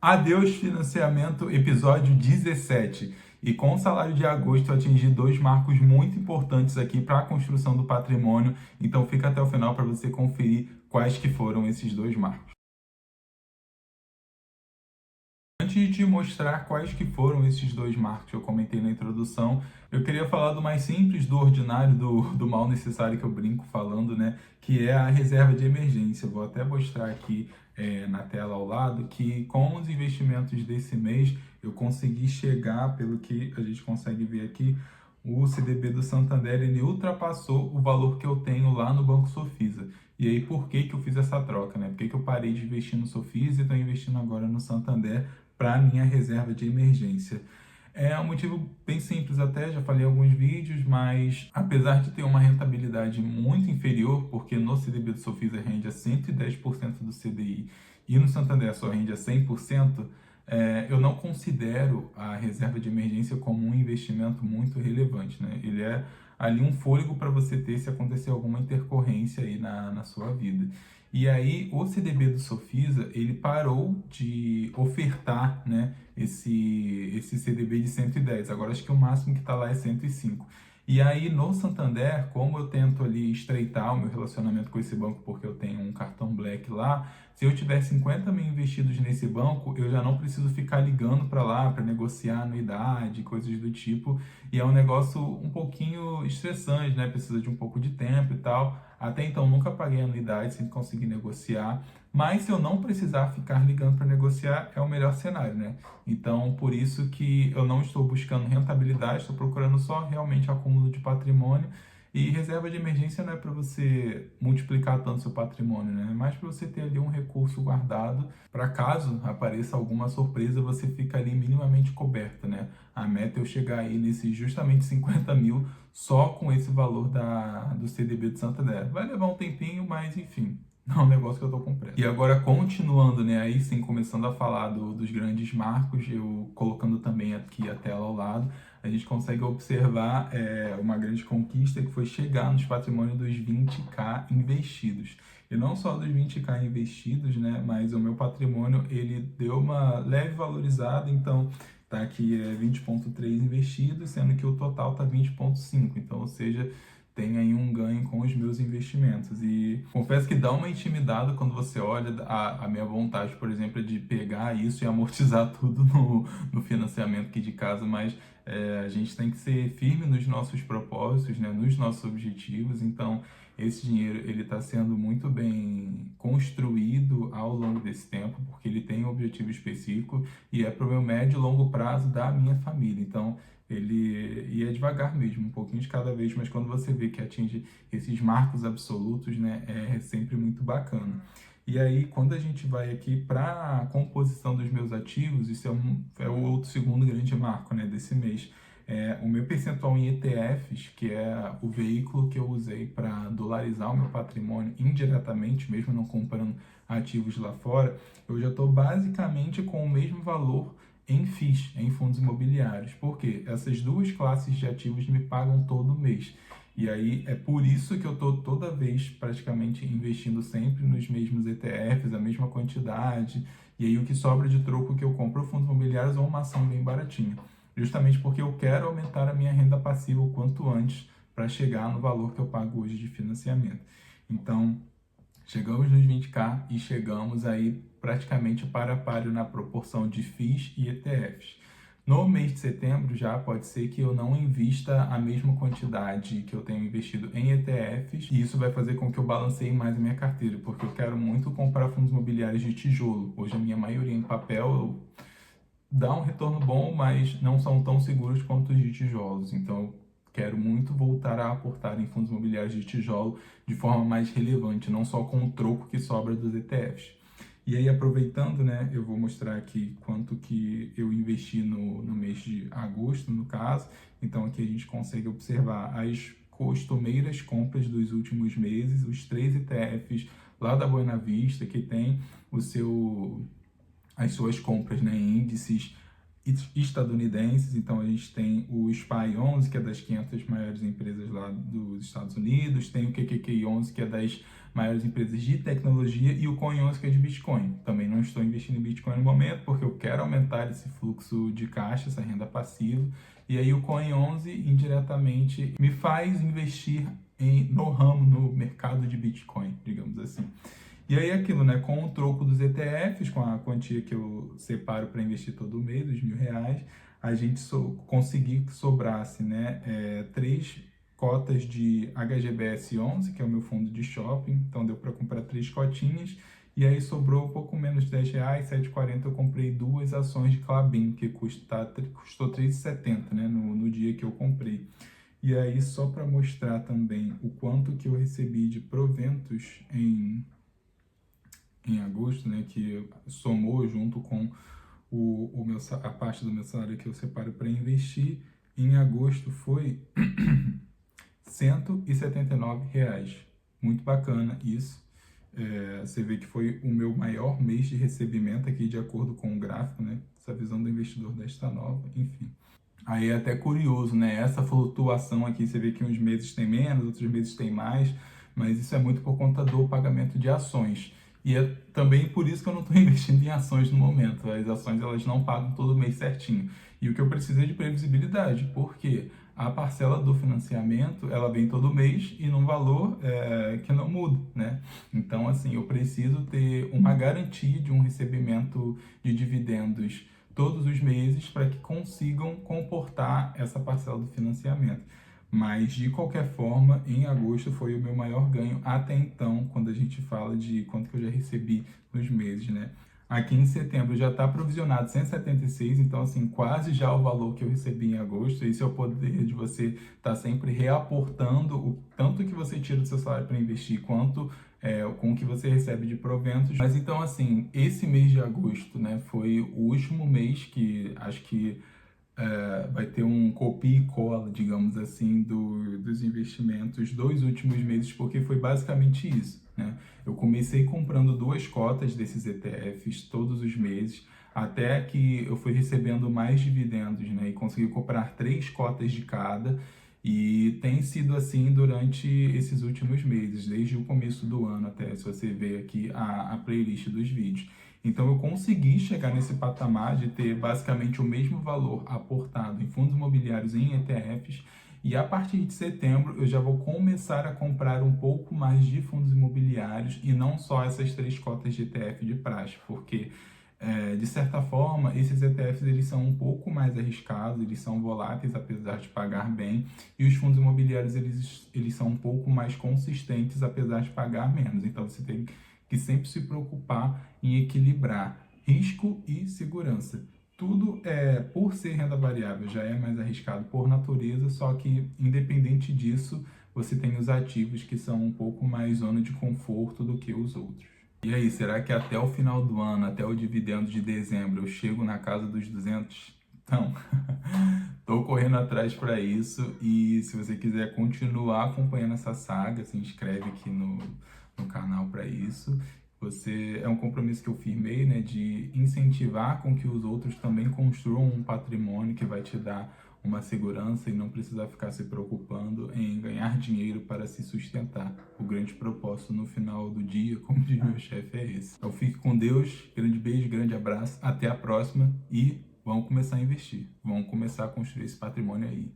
Adeus Financiamento, episódio 17. E com o salário de agosto eu atingi dois marcos muito importantes aqui para a construção do patrimônio. Então fica até o final para você conferir quais que foram esses dois marcos. Antes de mostrar quais que foram esses dois marcos que eu comentei na introdução, eu queria falar do mais simples, do ordinário, do mal necessário que eu brinco falando, né? Que é a reserva de emergência. Eu vou até mostrar aqui na tela ao lado que com os investimentos desse mês eu consegui chegar, pelo que a gente consegue ver aqui, o CDB do Santander ele ultrapassou o valor que eu tenho lá no Banco Sofisa. E aí, por que que eu fiz essa troca, né? Por que que eu parei de investir no Sofisa e estou investindo agora no Santander para minha reserva de emergência? É um motivo bem simples até, já falei em alguns vídeos, mas apesar de ter uma rentabilidade muito inferior, porque no CDB do Sofisa rende a 110% do CDI e no Santander só rende a 100%, eu não considero a reserva de emergência como um investimento muito relevante, né? Ele é ali um fôlego para você ter se acontecer alguma intercorrência aí na sua vida. E aí, o CDB do Sofisa, ele parou de ofertar, né, esse CDB de 110. Agora, acho que o máximo que está lá é 105. E aí, no Santander, como eu tento ali estreitar o meu relacionamento com esse banco, porque eu tenho um cartão Black lá, se eu tiver 50 mil investidos nesse banco, eu já não preciso ficar ligando para lá para negociar anuidade, coisas do tipo. E é um negócio um pouquinho estressante, né? Precisa de um pouco de tempo e tal. Até então, nunca paguei anuidade, sempre consegui negociar. Mas se eu não precisar ficar ligando para negociar, é o melhor cenário, né? Então, por isso que eu não estou buscando rentabilidade, estou procurando só realmente acúmulo de patrimônio. E reserva de emergência não é para você multiplicar tanto seu patrimônio, né? É mais para você ter ali um recurso guardado para caso apareça alguma surpresa, você fica ali minimamente coberto, né? A meta é eu chegar aí nesses justamente 50 mil só com esse valor do CDB de Santander. Vai levar um tempinho, mas enfim, é um negócio que eu tô com pressa. E agora, continuando, né, aí sim, começando a falar dos grandes marcos, eu colocando também aqui a tela ao lado, a gente consegue observar uma grande conquista que foi chegar nos patrimônios dos 20k investidos. E não só dos 20k investidos, né, mas o meu patrimônio, ele deu uma leve valorizada, então tá aqui 20,3 investidos, sendo que o total tá 20,5, então, ou seja, tem aí um ganho com os meus investimentos. E confesso que dá uma intimidada quando você olha a minha vontade, por exemplo, é de pegar isso e amortizar tudo no financiamento aqui de casa, mas a gente tem que ser firme nos nossos propósitos, né, nos nossos objetivos. Então, esse dinheiro ele está sendo muito bem construído ao longo desse tempo, porque ele tem um objetivo específico e é para o meu médio e longo prazo da minha família. Então, ele ia devagar mesmo, um pouquinho de cada vez, mas quando você vê que atinge esses marcos absolutos, né, é sempre muito bacana. E aí, quando a gente vai aqui para a composição dos meus ativos, isso é o outro segundo grande marco, né, desse mês. O meu percentual em ETFs, que é o veículo que eu usei para dolarizar o meu patrimônio indiretamente, mesmo não comprando ativos lá fora, eu já estou basicamente com o mesmo valor em FIIs, em fundos imobiliários, porque essas duas classes de ativos me pagam todo mês. E aí é por isso que eu estou toda vez praticamente investindo sempre nos mesmos ETFs, a mesma quantidade, e aí o que sobra de troco que eu compro fundos imobiliários ou uma ação bem baratinha. Justamente porque eu quero aumentar a minha renda passiva o quanto antes para chegar no valor que eu pago hoje de financiamento. Então, chegamos nos 20k e chegamos aí praticamente para páreo na proporção de FIIs e ETFs. No mês de setembro já pode ser que eu não invista a mesma quantidade que eu tenho investido em ETFs e isso vai fazer com que eu balanceie mais a minha carteira, porque eu quero muito comprar fundos imobiliários de tijolo. Hoje a minha maioria em papel dá um retorno bom, mas não são tão seguros quanto os de tijolos. Então, quero muito voltar a aportar em fundos imobiliários de tijolo de forma mais relevante, não só com o troco que sobra dos ETFs. E aí, aproveitando, né, eu vou mostrar aqui quanto que eu investi no mês de agosto, no caso. Então, aqui a gente consegue observar as costumeiras compras dos últimos meses, os 3 ETFs lá da Buena Vista, que tem as suas compras, né, em índices estadunidenses. Então a gente tem o SPY 11, que é das 500 maiores empresas lá dos Estados Unidos, tem o QQQ 11, que é das maiores empresas de tecnologia, e o Coin 11, que é de Bitcoin. Também não estou investindo em Bitcoin no momento, porque eu quero aumentar esse fluxo de caixa, essa renda passiva, e aí o Coin 11 indiretamente me faz investir no ramo, no mercado de Bitcoin, digamos assim. E aí aquilo, né, com o troco dos ETFs, com a quantia que eu separo para investir todo mês, os R$ 1.000, a gente conseguir que sobrasse, né, 3 cotas de HGBS 11, que é o meu fundo de shopping, então deu para comprar 3 cotinhas, e aí sobrou um pouco menos de R$ 10, 7,40 eu comprei 2 ações de Klabin, que custou 3,70, né, no dia que eu comprei. E aí, só para mostrar também o quanto que eu recebi de proventos em agosto, né, que somou junto com a parte do meu salário que eu separo para investir, em agosto foi R$ 179. Muito bacana isso. Você vê que foi o meu maior mês de recebimento aqui, de acordo com o gráfico, né? Essa visão do investidor desta nova, enfim. Aí é até curioso, né? Essa flutuação aqui, você vê que uns meses tem menos, outros meses tem mais, mas isso é muito por conta do pagamento de ações. E é também por isso que eu não estou investindo em ações no momento. As ações, elas não pagam todo mês certinho. E o que eu preciso é de previsibilidade, porque a parcela do financiamento, ela vem todo mês e num valor que não muda, né? Então, assim, eu preciso ter uma garantia de um recebimento de dividendos todos os meses para que consigam comportar essa parcela do financiamento. Mas, de qualquer forma, em agosto foi o meu maior ganho até então, quando a gente fala de quanto que eu já recebi nos meses, né? Aqui em setembro já está provisionado 176, então assim, quase já o valor que eu recebi em agosto. Esse é o poder de você estar sempre reaportando o tanto que você tira do seu salário para investir, quanto com o que você recebe de proventos. Mas então assim, esse mês de agosto, né, foi o último mês que acho que vai ter um copia e cola, digamos assim, dos investimentos dos últimos meses, porque foi basicamente isso, né? Eu comecei comprando 2 cotas desses ETFs todos os meses, até que eu fui recebendo mais dividendos, né? E consegui comprar 3 cotas de cada, e tem sido assim durante esses últimos meses, desde o começo do ano até, se você ver aqui a playlist dos vídeos. Então eu consegui chegar nesse patamar de ter basicamente o mesmo valor aportado em fundos imobiliários e em ETFs, e a partir de setembro eu já vou começar a comprar um pouco mais de fundos imobiliários e não só essas 3 cotas de ETF de praxe, porque de certa forma esses ETFs eles são um pouco mais arriscados, eles são voláteis apesar de pagar bem, e os fundos imobiliários eles são um pouco mais consistentes apesar de pagar menos. Então você tem que sempre se preocupar em equilibrar risco e segurança. Tudo por ser renda variável, já é mais arriscado por natureza, só que independente disso, você tem os ativos que são um pouco mais zona de conforto do que os outros. E aí, será que até o final do ano, até o dividendo de dezembro, eu chego na casa dos 200? Então, estou correndo atrás para isso, e se você quiser continuar acompanhando essa saga, se inscreve aqui no canal para isso. É um compromisso que eu firmei, né, de incentivar com que os outros também construam um patrimônio que vai te dar uma segurança e não precisar ficar se preocupando em ganhar dinheiro para se sustentar. O grande propósito no final do dia, como diz meu chefe, é esse. Então fique com Deus, grande beijo, grande abraço, até a próxima, e vamos começar a investir. Vamos começar a construir esse patrimônio aí.